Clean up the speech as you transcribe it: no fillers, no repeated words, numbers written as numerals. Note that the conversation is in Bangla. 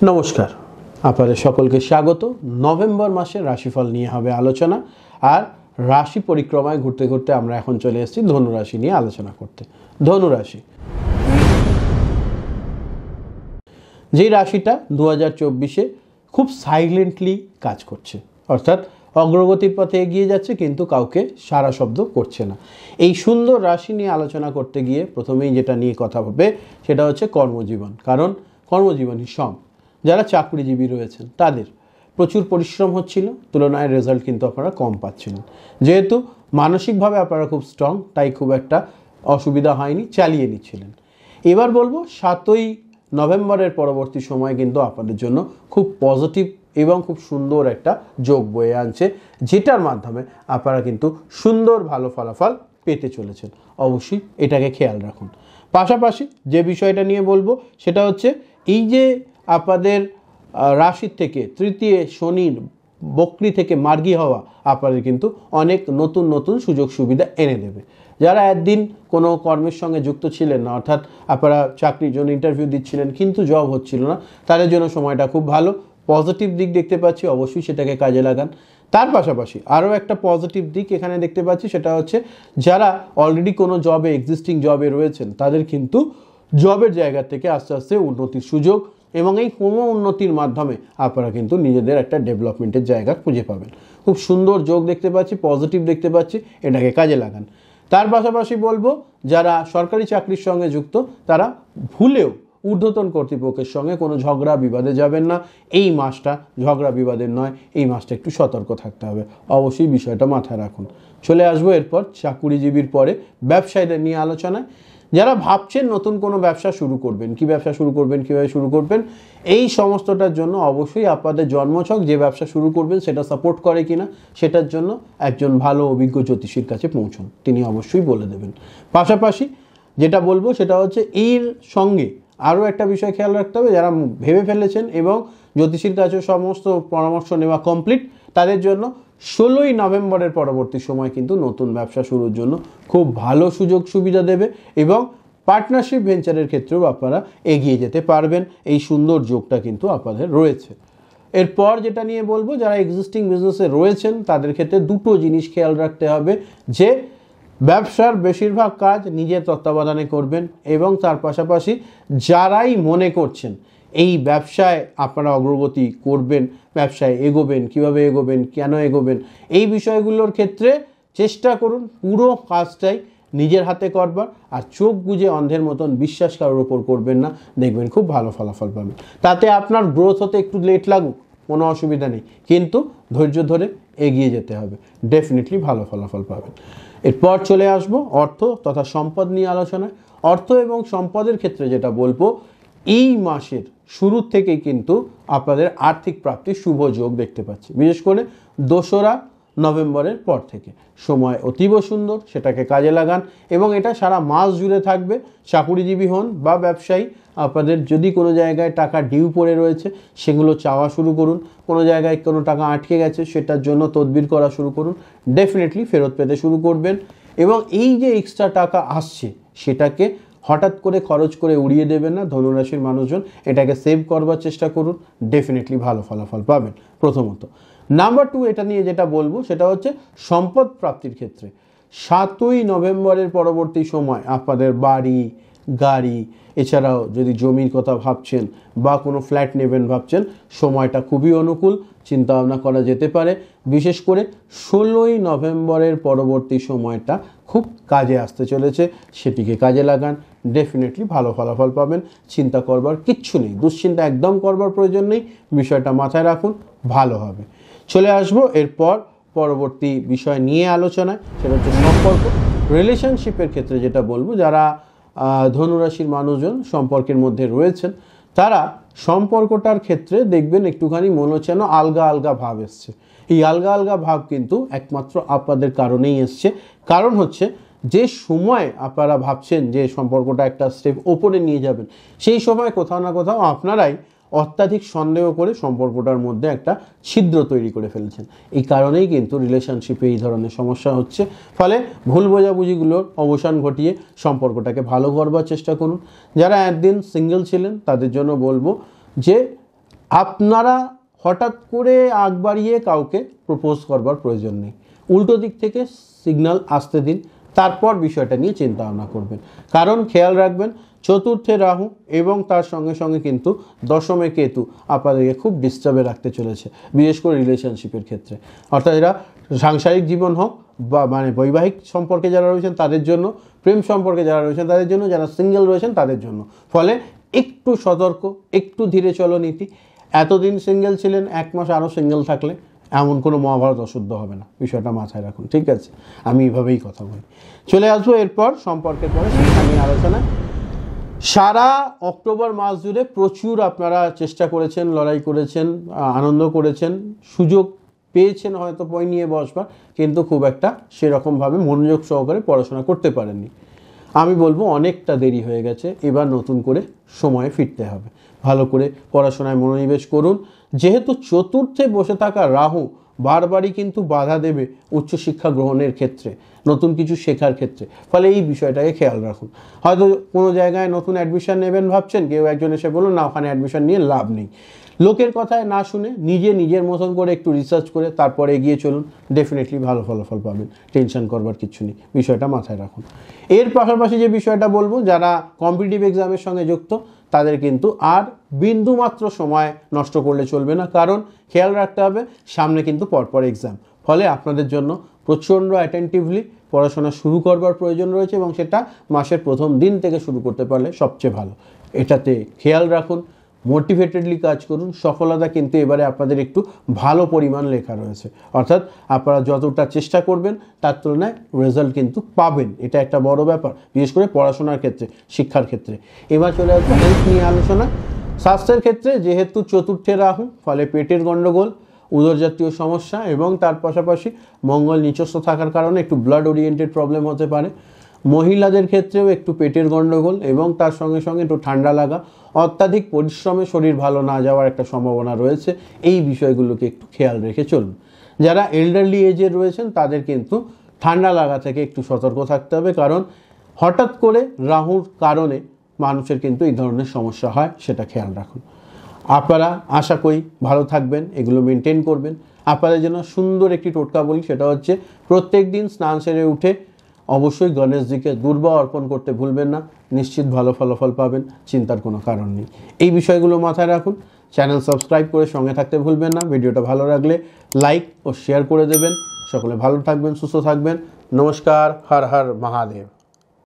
নমস্কার, আপনাদের সকলকে স্বাগত। নভেম্বর মাসের রাশিফল নিয়ে হবে আলোচনা। আর রাশি পরিক্রমায় ঘুরতে ঘুরতে আমরা এখন চলে এসেছি ধনুরাশি নিয়ে আলোচনা করতে। ধনুরাশি, যেই রাশিটা 2024-এ খুব সাইলেন্টলি কাজ করছে, অর্থাৎ অগ্রগতির পথে এগিয়ে যাচ্ছে কিন্তু কাউকে সারা শব্দ করছে না। এই সুন্দর রাশি নিয়ে আলোচনা করতে গিয়ে প্রথমেই যেটা নিয়ে কথা হবে সেটা হচ্ছে কর্মজীবন। কারণ কর্মজীবনই সব। যারা চাকরিজীবী রয়েছেন তাদের প্রচুর পরিশ্রম হচ্ছিল, তুলনায় রেজাল্ট কিন্তু আপনারা কম পাচ্ছিলেন। যেহেতু মানসিকভাবে আপনারা খুব স্ট্রং, তাই খুব একটা অসুবিধা হয়নি, চালিয়ে নিচ্ছিলেন। এবার বলবো 7ই নভেম্বরের পরবর্তী সময় কিন্তু আপনাদের জন্য খুব পজিটিভ এবং খুব সুন্দর একটা যোগ বয়ে আনছে, যেটার মাধ্যমে আপনারা কিন্তু সুন্দর ভালো ফলাফল পেতে চলেছেন। অবশ্যই এটাকে খেয়াল রাখুন। পাশাপাশি যে বিষয়টা নিয়ে বলবো সেটা হচ্ছে এই যে আপনাদের রাশির থেকে তৃতীয় শনির বক্রি থেকে মার্গী হওয়া আপনাদের কিন্তু অনেক নতুন নতুন সুযোগ সুবিধা এনে দেবে। যারা একদিন কোনো কর্মের সঙ্গে যুক্ত ছিলেন না, অর্থাৎ আপনারা চাকরির জন্য ইন্টারভিউ দিচ্ছিলেন কিন্তু জব হচ্ছিল না, তাদের জন্য সময়টা খুব ভালো। পজিটিভ দিক দেখতে পাচ্ছি, অবশ্যই সেটাকে কাজে লাগান। তার পাশাপাশি আরও একটা পজিটিভ দিক এখানে দেখতে পাচ্ছি, সেটা হচ্ছে যারা অলরেডি কোনো জবে এক্সিস্টিং জবে রয়েছেন তাদের কিন্তু জবের জায়গা থেকে আস্তে আস্তে উন্নতির সুযোগ, এবং এই কোনো উন্নতির মাধ্যমে আপনারা কিন্তু নিজেদের একটা ডেভেলপমেন্টের জায়গা খুঁজে পাবেন। খুব সুন্দর যোগ দেখতে পাচ্ছি, পজিটিভ দেখতে পাচ্ছি, এটাকে কাজে লাগান। তার পাশাপাশি বলবো যারা সরকারি চাকরির সঙ্গে যুক্ত তারা ভুলেও ঊর্ধ্বতন কর্তৃপক্ষের সঙ্গে কোনো ঝগড়া বিবাদে যাবেন না। এই মাসটা ঝগড়া বিবাদের নয়, এই মাসটা একটু সতর্ক থাকতে হবে। অবশ্যই বিষয়টা মাথায় রাখুন। চলে আসবো এরপর চাকুরিজীবীর পরে ব্যবসায়ীদের নিয়ে আলোচনায়। যারা ভাবছেন নতুন কোনো ব্যবসা শুরু করবেন, কি ব্যবসা শুরু করবেন, কীভাবে শুরু করবেন, এই সমস্তটার জন্য অবশ্যই আপনাদের জন্মছক যে ব্যবসা শুরু করবেন সেটা সাপোর্ট করে কিনা সেটার জন্য একজন ভালো অভিজ্ঞ জ্যোতিষীর কাছে পৌঁছুন, তিনি অবশ্যই বলে দেবেন। পাশাপাশি যেটা বলবো সেটা হচ্ছে এর সঙ্গে আরও একটা বিষয় খেয়াল রাখতে হবে, যারা ভেবে ফেলেছেন এবং জ্যোতিষীর কাছে সমস্ত পরামর্শ নেওয়া কমপ্লিট, তাদের জন্য 16ই নভেম্বরের পরবর্তী সময় কিন্তু নতুন ব্যবসা শুরুর জন্য খুব ভালো সুযোগ সুবিধা দেবে, এবং পার্টনারশিপ ভেঞ্চারের ক্ষেত্রেও আপনারা এগিয়ে যেতে পারবেন। এই সুন্দর যোগটা কিন্তু আপনাদের রয়েছে। এরপর যেটা নিয়ে বলবো, যারা এক্সিস্টিং বিজনেসে রয়েছেন তাদের ক্ষেত্রে দুটো জিনিস খেয়াল রাখতে হবে, যে ব্যবসার বেশিরভাগ কাজ নিজের তত্ত্বাবধানে করবেন, এবং তার পাশাপাশি যারাই মনে করছেন এই ব্যবসায় আপনারা অগ্রগতি করবেন, ব্যবসায় এগোবেন, কিভাবে এগোবেন, কেন এগোবেন, এই বিষয়গুলোর ক্ষেত্রে চেষ্টা করুন পুরো কাজটাই নিজের হাতে করবার, আর চোখ বুজে অন্ধের মতন বিশ্বাস কারোর ওপর করবেন না, দেখবেন খুব ভালো ফলাফল পাবেন। তাতে আপনার গ্রোথ হতে একটু লেট লাগুক, কোনো অসুবিধা নেই, কিন্তু ধৈর্য ধরে এগিয়ে যেতে হবে, ডেফিনেটলি ভালো ফলাফল পাবেন। এরপর চলে আসবো অর্থ তথা সম্পদ নিয়ে আলোচনায়। অর্থ এবং সম্পদের ক্ষেত্রে যেটা বলবো, এই মাসের শুরুর থেকেই কিন্তু আপনাদের আর্থিক প্রাপ্তির শুভ যোগ দেখতে পাচ্ছি, বিশেষ করে 2রা নভেম্বরের পর থেকে। সময় অতীব সুন্দর, সেটাকে কাজে লাগান, এবং এটা সারা মাস জুড়ে থাকবে। চাকুরিজীবী হন বা ব্যবসায়ী, আপনাদের যদি কোনো জায়গায় টাকা ডিউ পড়ে রয়েছে সেগুলো চাওয়া শুরু করুন, কোনো জায়গায় কোনো টাকা আটকে গেছে সেটার জন্য তদবির করা শুরু করুন, ডেফিনেটলি ফেরত পেতে শুরু করবেন। এবং এই যে এক্সট্রা টাকা আসছে সেটাকে হঠাৎ করে খরচ করে উড়িয়ে দেবেন না ধনুরাশির মানুষজন, এটাকে সেভ করবার চেষ্টা করুন, ডেফিনেটলি ভালো ফলাফল পাবেন। প্রথমত। নাম্বার 2, এটা নিয়ে যেটা বলবো সেটা হচ্ছে সম্পদ প্রাপ্তির ক্ষেত্রে 7ই নভেম্বরের পরবর্তী সময় আপনাদের বাড়ি, গাড়ি, এছাড়াও যদি জমির কথা ভাবছেন বা কোনো ফ্ল্যাট নেবেন ভাবছেন, সময়টা খুবই অনুকূল, চিন্তাভাবনা করা যেতে পারে। বিশেষ করে 16ই নভেম্বরের পরবর্তী সময়টা খুব কাজে আসতে চলেছে, সেটিকে কাজে লাগান, ডেফিনেটলি ভালো ফলাফল পাবেন। চিন্তা করবার কিচ্ছু নেই, দুশ্চিন্তা একদম করবার প্রয়োজন নেই, বিষয়টা মাথায় রাখুন, ভালো হবে। চলে আসবো এরপর পরবর্তী বিষয় নিয়ে আলোচনায়, সেটা হচ্ছে সম্পর্ক, রিলেশনশিপের ক্ষেত্রে যেটা বলবো, যারা ধনুরাশির মানুষজন সম্পর্কের মধ্যে রয়েছেন তারা সম্পর্কটার ক্ষেত্রে দেখবেন একটুখানি মনে হচ্ছে যেন আলগা আলগা ভাব এসছে। এই আলগা আলগা ভাব কিন্তু একমাত্র আপনাদের কারণেই এসছে। কারণ হচ্ছে যে সময় আপনারা ভাবছেন যে সম্পর্কটা একটা স্টেপ ওপরে নিয়ে যাবেন, সেই সময় কোথাও না কোথাও আপনারাই অত্যাধিক সন্দেহ করে সম্পর্কটার মধ্যে একটা ছিদ্র তৈরি করে ফেলেছেন। এই কারণেই কিন্তু রিলেশনশিপে এই ধরনের সমস্যা হচ্ছে। ফলে ভুল বোঝাবুঝিগুলোর অবসান ঘটিয়ে সম্পর্কটাকে ভালো করবার চেষ্টা করুন। যারা একদিন সিঙ্গেল ছিলেন তাদের জন্য বলবো যে আপনারা হঠাৎ করে আগ বাড়িয়ে কাউকে প্রপোজ করবার প্রয়োজন নেই, উল্টো দিক থেকে সিগন্যাল আসতে দিন, তারপর বিষয়টা নিয়ে চিন্তা ভাবনা করবেন। কারণ খেয়াল রাখবেন, চতুর্থে রাহু এবং তার সঙ্গে সঙ্গে কিন্তু দশমে কেতু আপনাদেরকে খুব ডিস্টার্বে রাখতে চলেছে, বিশেষ করে রিলেশনশিপের ক্ষেত্রে। অর্থাৎ এরা সাংসারিক জীবন হোক বা মানে বৈবাহিক সম্পর্কে যারা রয়েছেন তাদের জন্য, প্রেম সম্পর্কে যারা রয়েছেন তাদের জন্য, যারা সিঙ্গেল রয়েছেন তাদের জন্য। ফলে একটু সতর্ক, একটু ধীরে চলো নীতি। এতদিন সিঙ্গেল ছিলেন, 1 মাস আরও সিঙ্গেল থাকলে এমন কোনো মহাভারত অশুদ্ধ হবে না, বিষয়টা মাথায় রাখুন, ঠিক আছে? আমি এইভাবেই কথা বলি। চলে আসবো এরপর সম্পর্কের পরে আমি আলোচনা। সারা অক্টোবর মাস জুড়ে প্রচুর আপনারা চেষ্টা করেছেন, লড়াই করেছেন, আনন্দ করেছেন, সুযোগ পেয়েছেন হয়তো বই নিয়ে বসবার, কিন্তু খুব একটা সেরকমভাবে মনোযোগ সহকারে পড়াশোনা করতে পারেননি। আমি বলবো অনেকটা দেরি হয়ে গেছে, এবার নতুন করে সময়ে ফিরতে হবে। ভালো করে পড়াশোনায় মনোনিবেশ করুন। যেহেতু চতুর্থে বসে থাকা রাহু বারবারই কিন্তু বাধা দেবে উচ্চশিক্ষা গ্রহণের ক্ষেত্রে, নতুন কিছু শেখার ক্ষেত্রে। ফলে এই বিষয়টাকে খেয়াল রাখুন। হয়তো কোনো জায়গায় নতুন অ্যাডমিশন নেবেন ভাবছেন, কেউ একজন এসে বলুন না ওখানে অ্যাডমিশন নিয়ে লাভ নেই। লোকের কথায় না শুনে নিজের মতন করে একটু রিসার্চ করে তারপরে এগিয়ে চলুন, ডেফিনেটলি ভালো ফলাফল পাবেন, টেনশন করবার কিছু নেই, বিষয়টা মাথায় রাখুন। এর পাশাপাশি যে বিষয়টা বলবো, যারা কম্পিটিটিভ এক্সামের সঙ্গে যুক্ত তাদের কিন্তু আর বিন্দুমাত্র সময় নষ্ট করলে চলবে না, কারণ খেয়াল রাখতে হবে সামনে কিন্তু পরপর এক্সাম। ফলে আপনাদের জন্য প্রচণ্ড অ্যাটেন্টিভলি পড়াশোনা শুরু করবার প্রয়োজন রয়েছে, এবং সেটা মাসের প্রথম দিন থেকে শুরু করতে পারলে সবচেয়ে ভালো। এটাতে খেয়াল রাখুন, মোটিভেটেডলি কাজ করুন। সফলতা কিন্তু এবারে আপনাদের একটু ভালো পরিমাণ লেখা রয়েছে, অর্থাৎ আপনারা যতটা চেষ্টা করবেন তার তুলনায় রেজাল্ট কিন্তু পাবেন। এটা একটা বড় ব্যাপার, বিশেষ করে পড়াশোনার ক্ষেত্রে, শিক্ষার ক্ষেত্রে। এবার চলে আসবে হেলথ নিয়ে আলোচনা। স্বাস্থ্যের ক্ষেত্রে যেহেতু চতুর্থে রাহু, ফলে পেটের গণ্ডগোল, উদরজাতীয় সমস্যা এবং তার পাশাপাশি মঙ্গল নিচস্থ থাকার কারণে একটু ব্লাড ওরিয়েন্টেড প্রবলেম হতে পারে। মহিলাদের ক্ষেত্রেও একটু পেটের গণ্ডগোল এবং তার সঙ্গে সঙ্গে একটু ঠান্ডা লাগা, অত্যাধিক পরিশ্রমে শরীর ভালো না যাওয়ার একটা সম্ভাবনা রয়েছে। এই বিষয়গুলোকে একটু খেয়াল রেখে চলুন। যারা এল্ডারলি এজের রয়েছেন তাদের কিন্তু ঠান্ডা লাগা থেকে একটু সতর্ক থাকতে হবে, কারণ হঠাৎ করে রাহুর কারণে মানুষের কিন্তু এই ধরনের সমস্যা হয়, সেটা খেয়াল রাখুন। আপনারা আশা করি ভালো থাকবেন, এগুলো মেনটেন করবেন। আপনাদের জন্য সুন্দর একটি টোটকা বলি, সেটা হচ্ছে প্রত্যেক দিন স্নান সেরে উঠে অবশ্যই গণেশজিকে দুর্বা অর্পণ করতে ভুলবেন না, নিশ্চিত ভালো ফলাফল পাবেন, চিন্তার কোনো কারণ নেই। এই বিষয়গুলো মাথায় রাখুন। চ্যানেল সাবস্ক্রাইব করে সঙ্গে থাকতে ভুলবেন না। ভিডিওটা ভালো লাগলে লাইক ও শেয়ার করে দেবেন। সকলে ভালো থাকবেন, সুস্থ থাকবেন। নমস্কার, হর হর মহাদেব।